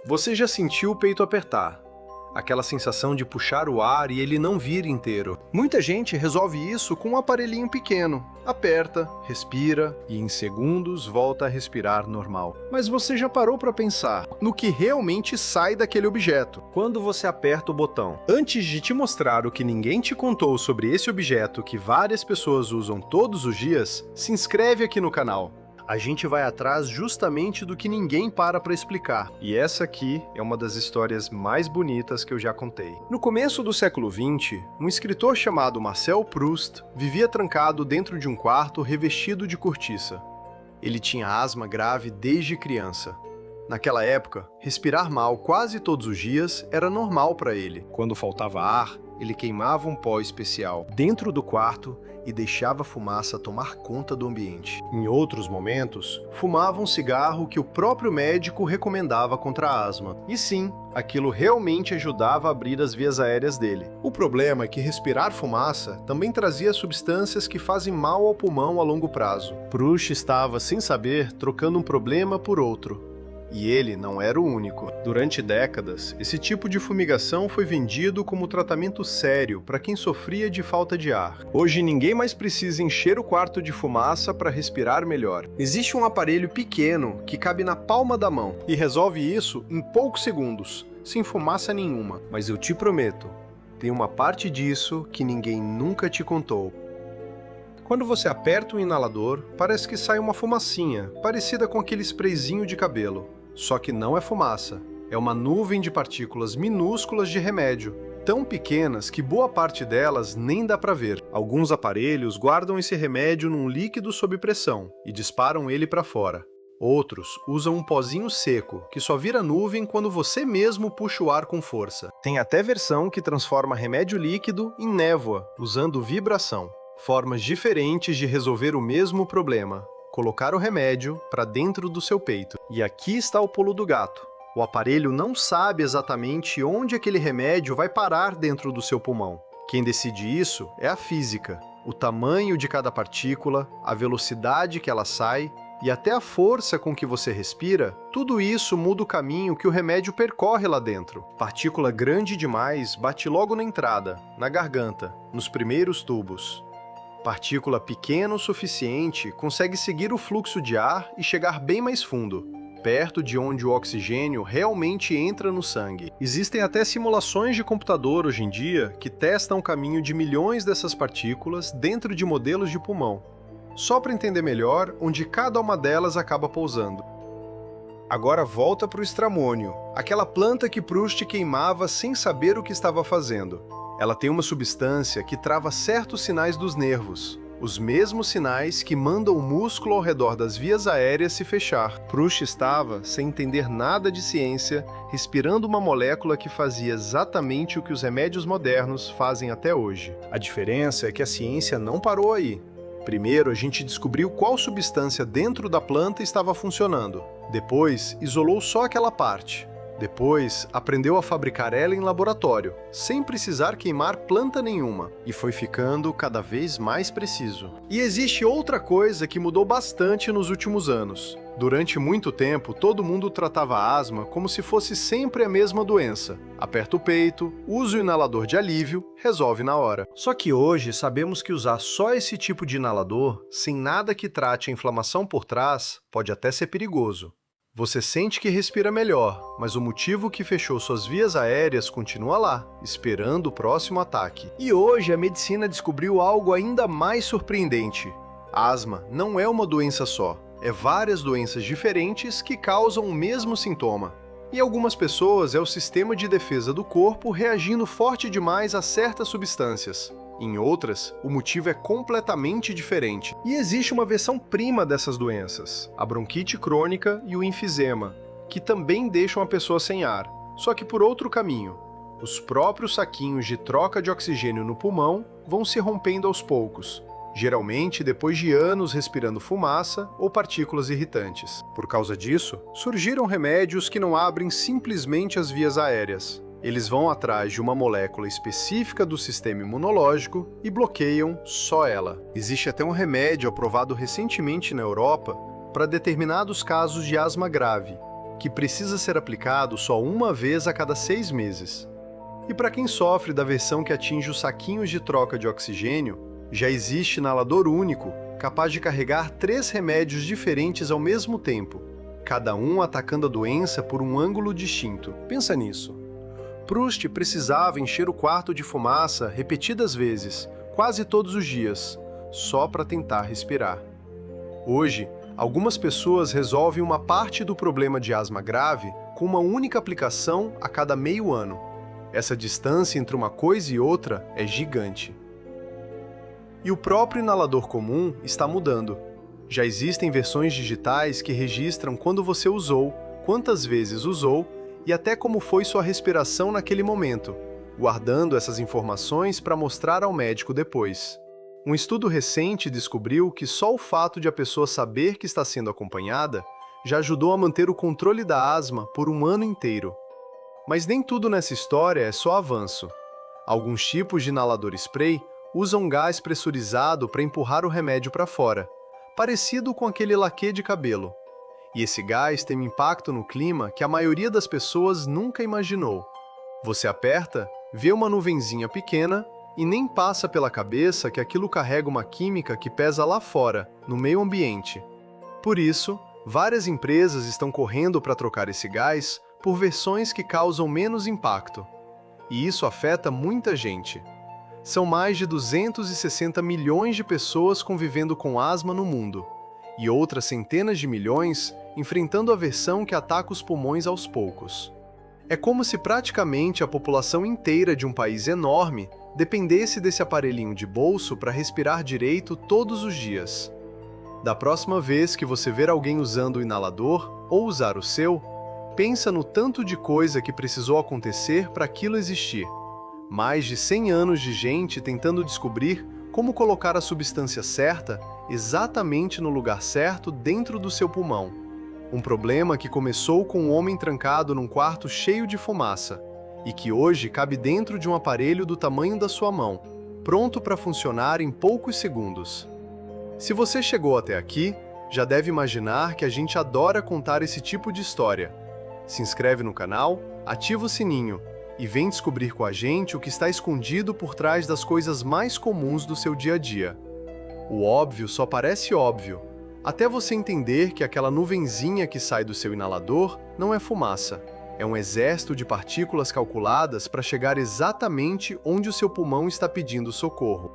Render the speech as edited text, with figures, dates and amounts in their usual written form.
Você já sentiu o peito apertar? Aquela sensação de puxar o ar e ele não vir inteiro. Muita gente resolve isso com um aparelhinho pequeno. Aperta, respira e em segundos volta a respirar normal. Mas você já parou para pensar no que realmente sai daquele objeto quando você aperta o botão? Antes de te mostrar o que ninguém te contou sobre esse objeto que várias pessoas usam todos os dias, se inscreve aqui no canal. A gente vai atrás justamente do que ninguém para explicar. E essa aqui é uma das histórias mais bonitas que eu já contei. No começo do século XX, um escritor chamado Marcel Proust vivia trancado dentro de um quarto revestido de cortiça. Ele tinha asma grave desde criança. Naquela época, respirar mal quase todos os dias era normal para ele. Quando faltava ar, ele queimava um pó especial dentro do quarto e deixava a fumaça tomar conta do ambiente. Em outros momentos, fumava um cigarro que o próprio médico recomendava contra a asma. E sim, aquilo realmente ajudava a abrir as vias aéreas dele. O problema é que respirar fumaça também trazia substâncias que fazem mal ao pulmão a longo prazo. Proust estava, sem saber, trocando um problema por outro. E ele não era o único. Durante décadas, esse tipo de fumigação foi vendido como tratamento sério para quem sofria de falta de ar. Hoje ninguém mais precisa encher o quarto de fumaça para respirar melhor. Existe um aparelho pequeno que cabe na palma da mão e resolve isso em poucos segundos, sem fumaça nenhuma. Mas eu te prometo, tem uma parte disso que ninguém nunca te contou. Quando você aperta o inalador, parece que sai uma fumacinha, parecida com aquele sprayzinho de cabelo. Só que não é fumaça, é uma nuvem de partículas minúsculas de remédio, tão pequenas que boa parte delas nem dá para ver. Alguns aparelhos guardam esse remédio num líquido sob pressão e disparam ele para fora. Outros usam um pozinho seco, que só vira nuvem quando você mesmo puxa o ar com força. Tem até versão que transforma remédio líquido em névoa, usando vibração. Formas diferentes de resolver o mesmo problema. Colocar o remédio para dentro do seu peito. E aqui está o pulo do gato. O aparelho não sabe exatamente onde aquele remédio vai parar dentro do seu pulmão. Quem decide isso é a física. O tamanho de cada partícula, a velocidade que ela sai e até a força com que você respira, tudo isso muda o caminho que o remédio percorre lá dentro. Partícula grande demais bate logo na entrada, na garganta, nos primeiros tubos. Partícula pequena o suficiente consegue seguir o fluxo de ar e chegar bem mais fundo, perto de onde o oxigênio realmente entra no sangue. Existem até simulações de computador hoje em dia que testam o caminho de milhões dessas partículas dentro de modelos de pulmão, só para entender melhor onde cada uma delas acaba pousando. Agora volta para o estramônio, aquela planta que Proust queimava sem saber o que estava fazendo. Ela tem uma substância que trava certos sinais dos nervos, os mesmos sinais que mandam o músculo ao redor das vias aéreas se fechar. Proust estava, sem entender nada de ciência, respirando uma molécula que fazia exatamente o que os remédios modernos fazem até hoje. A diferença é que a ciência não parou aí. Primeiro, a gente descobriu qual substância dentro da planta estava funcionando. Depois, isolou só aquela parte. Depois, aprendeu a fabricar ela em laboratório, sem precisar queimar planta nenhuma, e foi ficando cada vez mais preciso. E existe outra coisa que mudou bastante nos últimos anos. Durante muito tempo, todo mundo tratava a asma como se fosse sempre a mesma doença. Aperta o peito, usa o inalador de alívio, resolve na hora. Só que hoje sabemos que usar só esse tipo de inalador, sem nada que trate a inflamação por trás, pode até ser perigoso. Você sente que respira melhor, mas o motivo que fechou suas vias aéreas continua lá, esperando o próximo ataque. E hoje a medicina descobriu algo ainda mais surpreendente. A asma não é uma doença só, é várias doenças diferentes que causam o mesmo sintoma. Em algumas pessoas é o sistema de defesa do corpo reagindo forte demais a certas substâncias. Em outras, o motivo é completamente diferente. E existe uma versão prima dessas doenças, a bronquite crônica e o enfisema, que também deixam a pessoa sem ar, só que por outro caminho. Os próprios saquinhos de troca de oxigênio no pulmão vão se rompendo aos poucos, geralmente depois de anos respirando fumaça ou partículas irritantes. Por causa disso, surgiram remédios que não abrem simplesmente as vias aéreas. Eles vão atrás de uma molécula específica do sistema imunológico e bloqueiam só ela. Existe até um remédio aprovado recentemente na Europa para determinados casos de asma grave. que precisa ser aplicado só uma vez a cada 6 meses. E para quem sofre da versão que atinge os saquinhos de troca de oxigênio, já existe inalador único, capaz de carregar 3 remédios diferentes ao mesmo tempo, cada um atacando a doença por um ângulo distinto. Pensa nisso. Proust precisava encher o quarto de fumaça repetidas vezes, quase todos os dias, só para tentar respirar. Hoje, algumas pessoas resolvem uma parte do problema de asma grave com uma única aplicação a cada meio ano. Essa distância entre uma coisa e outra é gigante. E o próprio inalador comum está mudando. Já existem versões digitais que registram quando você usou, quantas vezes usou e até como foi sua respiração naquele momento, guardando essas informações para mostrar ao médico depois. Um estudo recente descobriu que só o fato de a pessoa saber que está sendo acompanhada já ajudou a manter o controle da asma por um ano inteiro. Mas nem tudo nessa história é só avanço. Alguns tipos de inalador spray usam gás pressurizado para empurrar o remédio para fora, parecido com aquele laquê de cabelo. E esse gás tem um impacto no clima que a maioria das pessoas nunca imaginou. Você aperta, vê uma nuvenzinha pequena e nem passa pela cabeça que aquilo carrega uma química que pesa lá fora, no meio ambiente. Por isso, várias empresas estão correndo para trocar esse gás por versões que causam menos impacto. E isso afeta muita gente. São mais de 260 milhões de pessoas convivendo com asma no mundo, e outras centenas de milhões enfrentando a versão que ataca os pulmões aos poucos. É como se praticamente a população inteira de um país enorme dependesse desse aparelhinho de bolso para respirar direito todos os dias. Da próxima vez que você ver alguém usando o inalador ou usar o seu, pensa no tanto de coisa que precisou acontecer para aquilo existir. Mais de 100 anos de gente tentando descobrir como colocar a substância certa exatamente no lugar certo dentro do seu pulmão. Um problema que começou com um homem trancado num quarto cheio de fumaça e que hoje cabe dentro de um aparelho do tamanho da sua mão, pronto para funcionar em poucos segundos. Se você chegou até aqui, já deve imaginar que a gente adora contar esse tipo de história. Se inscreve no canal, ativa o sininho e vem descobrir com a gente o que está escondido por trás das coisas mais comuns do seu dia a dia. O óbvio só parece óbvio, até você entender que aquela nuvenzinha que sai do seu inalador não é fumaça. É um exército de partículas calculadas para chegar exatamente onde o seu pulmão está pedindo socorro.